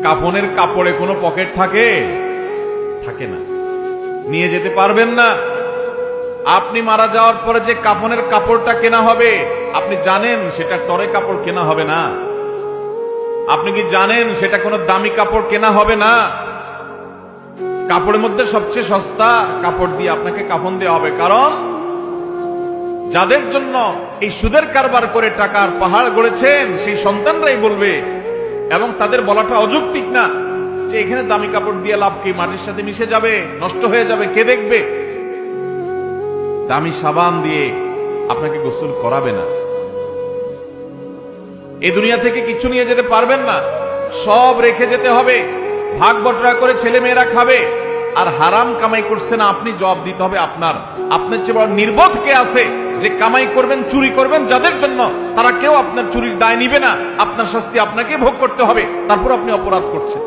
কাফনের কাপড়ে কোনো পকেট থাকে? থাকে না, নিয়ে যেতে পারবেন না। আপনি মারা যাওয়ার পরে যে কাফনের কাপড়টা কেনা হবে, আপনি জানেন সেটা টরে কাপড় কেনা হবে না? আপনি কি জানেন সেটা কোনো দামি কাপড় কেনা হবে না? কাপড়ের মধ্যে সবচেয়ে সস্তা কাপড় দিয়ে আপনাকে কাফন দেওয়া হবে। কারণ যাদের জন্য এই সুদের কারবার করে টাকার পাহাড় গড়েছেন, সেই সন্তানরাই বলবে, এবং তাদের বলাটা অযৌক্তিক না, যে এখানে দামি কাপড় দিয়ে লাভ কি, মাটির সাথে মিশে যাবে, নষ্ট হয়ে যাবে, কে দেখবে? দামি সাবান দিয়ে আপনাকে গোসল করাবে না। এই দুনিয়া থেকে কিছু নিয়ে যেতে পারবেন না, সব রেখে যেতে হবে। ভাগ বটরা করে ছেলে মেয়েরা খাবে, আর হারাম কামাই করছে না আপনি, জবাব দিতে হবে আপনার। আপনার চেয়ে বড় নির্বোধ কে আছে যে কামাই করবেন, চুরি করবেন যাদের জন্য, তারা কেউ আপনার চুরির দায় নিবে না। আপনার শাস্তি আপনাকে ভোগ করতে হবে, তারপর আপনি অপরাধ করছেন।